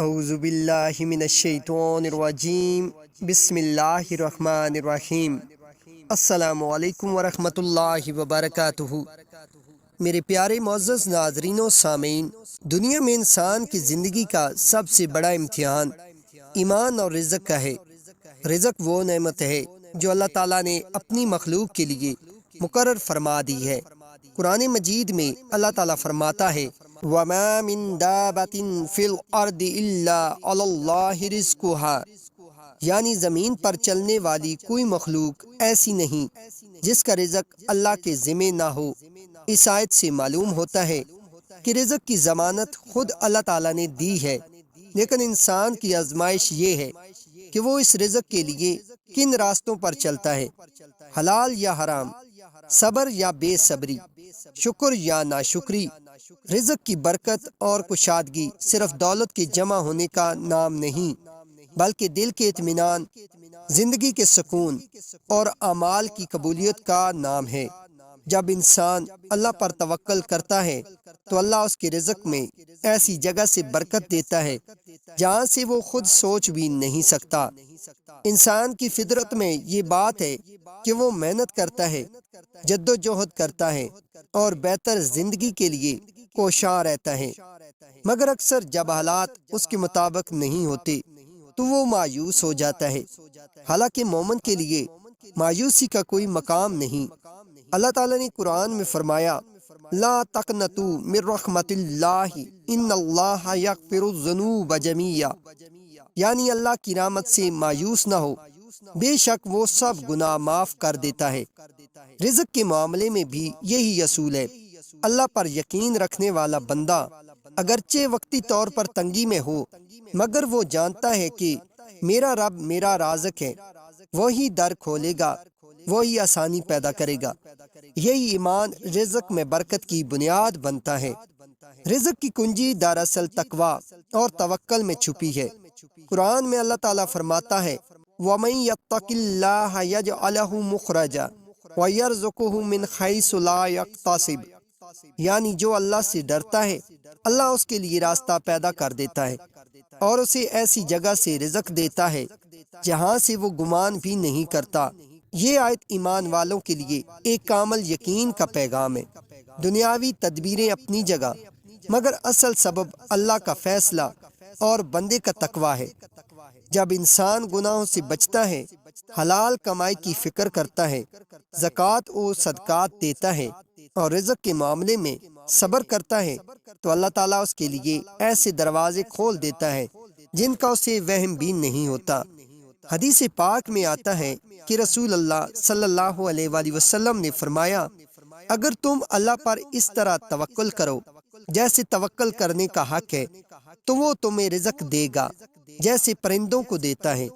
اعوذ باللہ من الشیطان الرجیم بسم اللہ الرحمن الرحیم۔ السلام علیکم ورحمۃ اللہ وبرکاتہ۔ میرے پیارے معزز ناظرین و سامعین، دنیا میں انسان کی زندگی کا سب سے بڑا امتحان ایمان اور رزق کا ہے۔ رزق وہ نعمت ہے جو اللہ تعالیٰ نے اپنی مخلوق کے لیے مقرر فرما دی ہے۔ قرآن مجید میں اللہ تعالیٰ فرماتا ہے وَمَا مِن دَابَةٍ فِي الْأَرْضِ إِلَّا عَلَى اللَّهِ رِزْقُهَا، یعنی زمین پر چلنے والی کوئی مخلوق ایسی نہیں جس کا رزق اللہ کے ذمہ نہ ہو۔ اس آیت سے معلوم ہوتا ہے کہ رزق کی ضمانت خود اللہ تعالیٰ نے دی ہے، لیکن انسان کی آزمائش یہ ہے کہ وہ اس رزق کے لیے کن راستوں پر چلتا ہے، حلال یا حرام، صبر یا بے صبری، شکر یا ناشکری۔ رزق کی برکت اور کشادگی صرف دولت کے جمع ہونے کا نام نہیں، بلکہ دل کے اطمینان، زندگی کے سکون اور اعمال کی قبولیت کا نام ہے۔ جب انسان اللہ پر توکل کرتا ہے تو اللہ اس کے رزق میں ایسی جگہ سے برکت دیتا ہے جہاں سے وہ خود سوچ بھی نہیں سکتا۔ انسان کی فطرت میں یہ بات ہے کہ وہ محنت کرتا ہے، جد و جہد کرتا ہے اور بہتر زندگی کے لیے کوشاں رہتا ہے، مگر اکثر جب حالات اس کے مطابق نہیں ہوتے تو وہ مایوس ہو جاتا ہے۔ حالانکہ مومن کے لیے مایوسی کا کوئی مقام نہیں۔ اللہ تعالیٰ نے قرآن میں فرمایا لا تقنطوا من رحمت اللہ ان اللہ یغفر الذنوب جميعا، یعنی اللہ کی رحمت سے مایوس نہ ہو، بے شک وہ سب گناہ معاف کر دیتا ہے۔ رزق کے معاملے میں بھی یہی اصول ہے۔ اللہ پر یقین رکھنے والا بندہ اگرچہ وقتی طور پر تنگی میں ہو، مگر وہ جانتا ہے کہ میرا رب میرا رازق ہے، وہی در کھولے گا، وہی آسانی پیدا کرے گا۔ یہی ایمان رزق میں برکت کی بنیاد بنتا ہے۔ رزق کی کنجی دراصل تقویٰ اور توکل میں چھپی ہے۔ قرآن میں اللہ تعالیٰ فرماتا ہے وَمَن يَتَّقِ اللَّهَ يَجْعَلْ لَهُ مُخْرَجًا وَيَرْزُقْهُ مِنْ حَيْثُ لَا يَحْتَسِبُ، یعنی جو اللہ سے ڈرتا ہے اللہ اس کے لیے راستہ پیدا کر دیتا ہے اور اسے ایسی جگہ سے رزق دیتا ہے جہاں سے وہ گمان بھی نہیں کرتا۔ یہ آیت ایمان والوں کے لیے ایک کامل یقین کا پیغام ہے۔ دنیاوی تدبیریں اپنی جگہ، مگر اصل سبب اللہ کا فیصلہ اور بندے کا تقویٰ ہے۔ جب انسان گناہوں سے بچتا ہے، حلال کمائی کی فکر کرتا ہے، زکوٰۃ و صدقات دیتا ہے اور رزق کے معاملے میں صبر کرتا ہے تو اللہ تعالیٰ اس کے لیے ایسے دروازے کھول دیتا ہے جن کا اسے وہم بھی نہیں ہوتا۔ حدیث پاک میں آتا ہے کہ رسول اللہ صلی اللہ علیہ وآلہ وسلم نے فرمایا اگر تم اللہ پر اس طرح توکل کرو جیسے توکل کرنے کا حق ہے تو وہ تمہیں رزق دے گا جیسے پرندوں کو دیتا ہے۔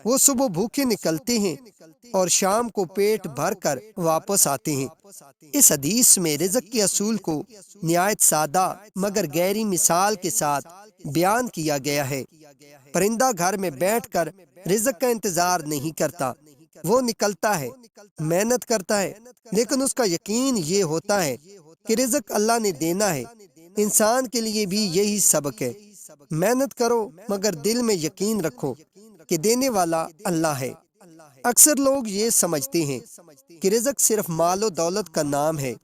وہ صبح بھوکے نکلتے ہیں اور شام کو پیٹ بھر کر واپس آتے ہیں۔ اس حدیث میں رزق کے اصول کو نہایت سادہ مگر گہری مثال کے ساتھ بیان کیا گیا ہے۔ پرندہ گھر میں بیٹھ کر رزق کا انتظار نہیں کرتا، وہ نکلتا ہے، محنت کرتا ہے، لیکن اس کا یقین یہ ہوتا ہے کہ رزق اللہ نے دینا ہے۔ انسان کے لیے بھی یہی سبق ہے، محنت کرو مگر دل میں یقین رکھو کہ دینے والا اللہ ہے۔ اکثر لوگ یہ سمجھتے ہیں کہ رزق صرف مال و دولت کا نام ہے،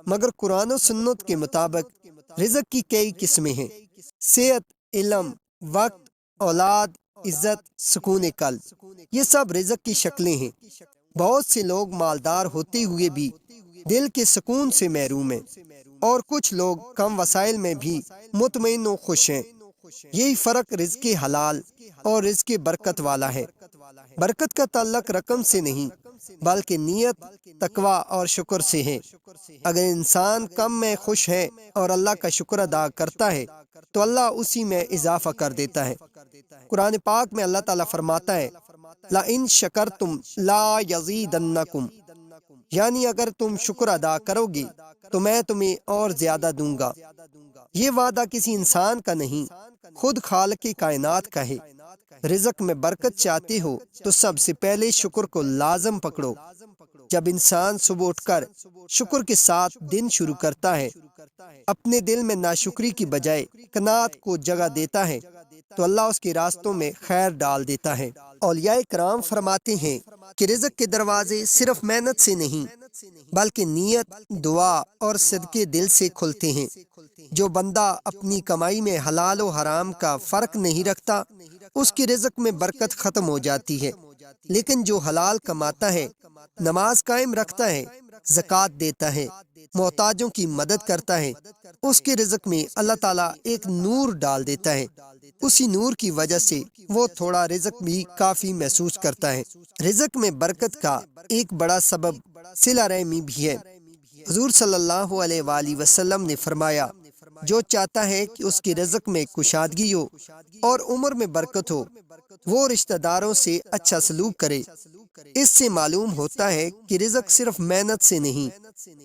مگر قرآن و سنت کے مطابق رزق کی کئی قسمیں ہیں۔ صحت، علم، وقت، اولاد، عزت، سکون قلب، یہ سب رزق کی شکلیں ہیں۔ بہت سے لوگ مالدار ہوتے ہوئے بھی دل کے سکون سے محروم ہیں، اور کچھ لوگ کم وسائل میں بھی مطمئن و خوش ہیں۔ یہی فرق رزق حلال اور رزق برکت والا ہے۔ برکت کا تعلق رقم سے نہیں بلکہ نیت، تقویٰ اور شکر سے ہے۔ اگر انسان کم میں خوش ہے اور اللہ کا شکر ادا کرتا ہے تو اللہ اسی میں اضافہ کر دیتا ہے۔ قرآن پاک میں اللہ تعالیٰ فرماتا ہے لَإِن شَكَرْتُمْ لَا يَزِيدَنَّكُمْ، یعنی اگر تم شکر ادا کرو گے تو میں تمہیں اور زیادہ دوں گا۔ یہ وعدہ کسی انسان کا نہیں، خود خالق کائنات کا ہے۔ رزق میں برکت چاہتے ہو تو سب سے پہلے شکر کو لازم پکڑو۔ جب انسان صبح اٹھ کر شکر کے ساتھ دن شروع کرتا ہے، اپنے دل میں ناشکری کی بجائے قناعت کو جگہ دیتا ہے تو اللہ اس کے راستوں میں خیر ڈال دیتا ہے۔ اولیاء کرام فرماتے ہیں کہ رزق کے دروازے صرف محنت سے نہیں بلکہ نیت، دعا اور صدقے دل سے کھلتے ہیں۔ جو بندہ اپنی کمائی میں حلال و حرام کا فرق نہیں رکھتا اس کی رزق میں برکت ختم ہو جاتی ہے، لیکن جو حلال کماتا ہے، نماز قائم رکھتا ہے، زکوٰۃ دیتا ہے، محتاجوں کی مدد کرتا ہے، اس کے رزق میں اللہ تعالیٰ ایک نور ڈال دیتا ہے۔ اسی نور کی وجہ سے وہ تھوڑا رزق بھی کافی محسوس کرتا ہے۔ رزق میں برکت کا ایک بڑا سبب صلہ رحمی بھی ہے۔ حضور صلی اللہ علیہ وآلہ وسلم نے فرمایا، جو چاہتا ہے کہ اس کی رزق میں کشادگی ہو اور عمر میں برکت ہو، وہ رشتہ داروں سے اچھا سلوک کرے۔ اس سے معلوم ہوتا ہے کہ رزق صرف محنت سے نہیں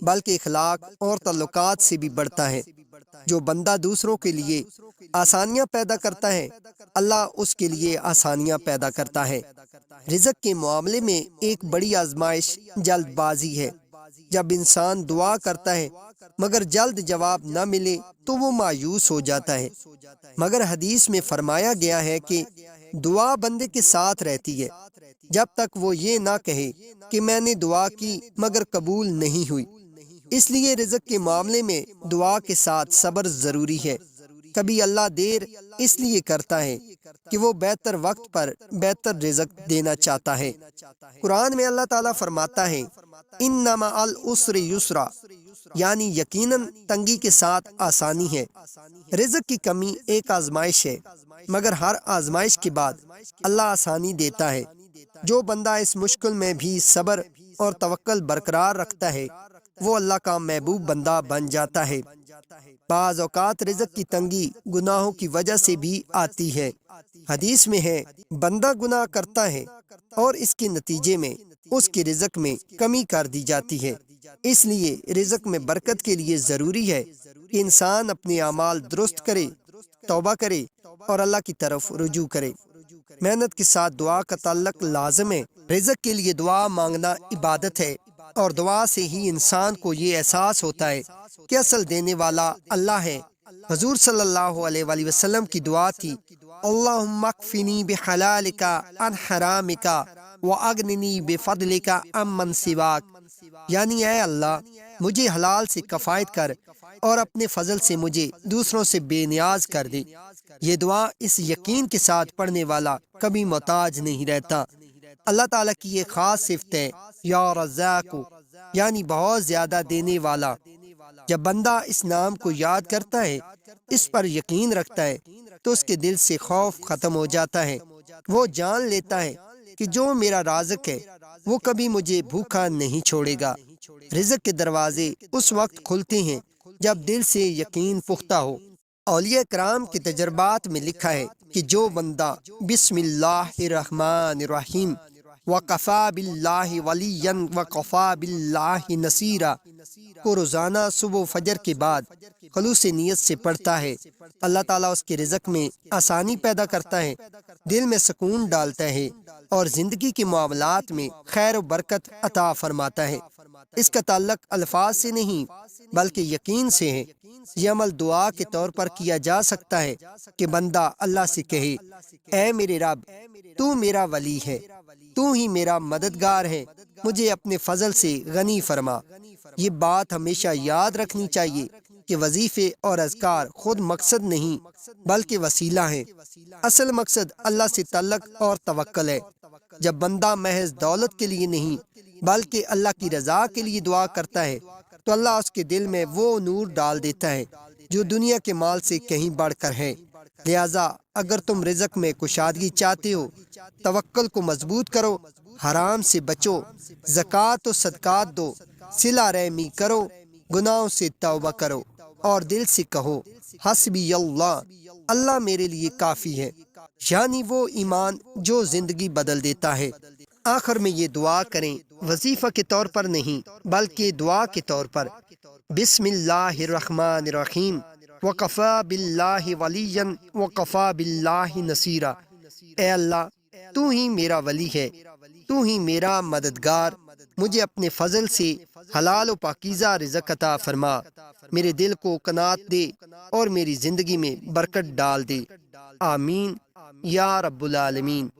بلکہ اخلاق اور تعلقات سے بھی بڑھتا ہے۔ جو بندہ دوسروں کے لیے آسانیاں پیدا کرتا ہے، اللہ اس کے لیے آسانیاں پیدا کرتا ہے۔ رزق کے معاملے میں ایک بڑی آزمائش جلد بازی ہے۔ جب انسان دعا کرتا ہے مگر جلد جواب نہ ملے تو وہ مایوس ہو جاتا ہے، مگر حدیث میں فرمایا گیا ہے کہ دعا بندے کے ساتھ رہتی ہے جب تک وہ یہ نہ کہے کہ میں نے دعا کی مگر قبول نہیں ہوئی۔ اس لیے رزق کے معاملے میں دعا کے ساتھ صبر ضروری ہے۔ کبھی اللہ دیر اس لیے کرتا ہے کہ وہ بہتر وقت پر بہتر رزق دینا چاہتا ہے۔ قرآن میں اللہ تعالیٰ فرماتا ہے، ان مع العسر یسرا، یعنی یقیناً تنگی کے ساتھ آسانی ہے۔ رزق کی کمی ایک آزمائش ہے، مگر ہر آزمائش کے بعد اللہ آسانی دیتا ہے۔ جو بندہ اس مشکل میں بھی صبر اور توکل برقرار رکھتا ہے وہ اللہ کا محبوب بندہ بن جاتا ہے۔ بعض اوقات رزق کی تنگی گناہوں کی وجہ سے بھی آتی ہے۔ حدیث میں ہے، بندہ گناہ کرتا ہے اور اس کے نتیجے میں اس کے رزق میں کمی کر دی جاتی ہے۔ اس لیے رزق میں برکت کے لیے ضروری ہے کہ انسان اپنے اعمال درست کرے، توبہ کرے اور اللہ کی طرف رجوع کرے۔ محنت کے ساتھ دعا کا تعلق لازم ہے۔ رزق کے لیے دعا مانگنا عبادت ہے، اور دعا سے ہی انسان کو یہ احساس ہوتا ہے کہ اصل دینے والا اللہ ہے۔ حضور صلی اللہ علیہ وآلہ وسلم کی دعا تھی، اللہم اکفنی بحلالک عن حرامک واغننی بفضلک عمن سواک، یعنی اے اللہ مجھے حلال سے کفایت کر اور اپنے فضل سے مجھے دوسروں سے بے نیاز کر دے۔ یہ دعا اس یقین کے ساتھ پڑھنے والا کبھی محتاج نہیں رہتا۔ اللہ تعالیٰ کی یہ خاص صفت ہے، یا رزاق، یعنی بہت زیادہ دینے والا۔ جب بندہ اس نام کو یاد کرتا ہے، اس پر یقین رکھتا ہے، تو اس کے دل سے خوف ختم ہو جاتا ہے۔ وہ جان لیتا ہے کہ جو میرا رازق ہے وہ کبھی مجھے بھوکا نہیں چھوڑے گا۔ رزق کے دروازے اس وقت کھلتے ہیں جب دل سے یقین پختہ ہو۔ اولیاء کرام کے تجربات میں لکھا ہے کہ جو بندہ بسم اللہ الرحمن الرحیم وَقَفَى بِاللَّهِ وَلِيًّا وَقَفَى بِاللَّهِ نَصِيرًا کو روزانہ صبح و فجر کے بعد خلوص نیت سے پڑھتا ہے، اللہ تعالیٰ اس کے رزق میں آسانی پیدا کرتا ہے، دل میں سکون ڈالتا ہے اور زندگی کے معاملات میں خیر و برکت عطا فرماتا ہے۔ اس کا تعلق الفاظ سے نہیں بلکہ یقین سے ہے۔ یہ عمل دعا کے طور پر کیا جا سکتا ہے کہ بندہ اللہ سے کہے، اے میرے رب، تو میرا ولی ہے، تو ہی میرا مددگار ہے، مجھے اپنے فضل سے غنی فرما۔ یہ بات ہمیشہ یاد رکھنی چاہیے کہ وظیفے اور اذکار خود مقصد نہیں بلکہ وسیلہ ہیں۔ اصل مقصد اللہ سے تعلق اور توکل ہے۔ جب بندہ محض دولت کے لیے نہیں بلکہ اللہ کی رضا کے لیے دعا کرتا ہے تو اللہ اس کے دل میں وہ نور ڈال دیتا ہے جو دنیا کے مال سے کہیں بڑھ کر ہے۔ لہٰذا اگر تم رزق میں کشادگی چاہتے ہو، توکل کو مضبوط کرو، حرام سے بچو، زکوٰۃ و صدقات دو، صلہ رحمی کرو، گناہوں سے توبہ کرو اور دل سے کہو، حسبی اللہ، اللہ میرے لیے کافی ہے، یعنی وہ ایمان جو زندگی بدل دیتا ہے۔ آخر میں یہ دعا کریں، وظیفہ کے طور پر نہیں بلکہ دعا کے طور پر، بسم اللہ الرحمن الرحیم وَقَفَى بِاللَّهِ وَلِيًّا وَقَفَى بِاللَّهِ نَصِيرًا، اے اللہ تو ہی میرا ولی ہے، تو ہی میرا مددگار، مجھے اپنے فضل سے حلال و پاکیزہ رزق عطا فرما، میرے دل کو قناعت دے اور میری زندگی میں برکت ڈال دے۔ آمین یا رب العالمین۔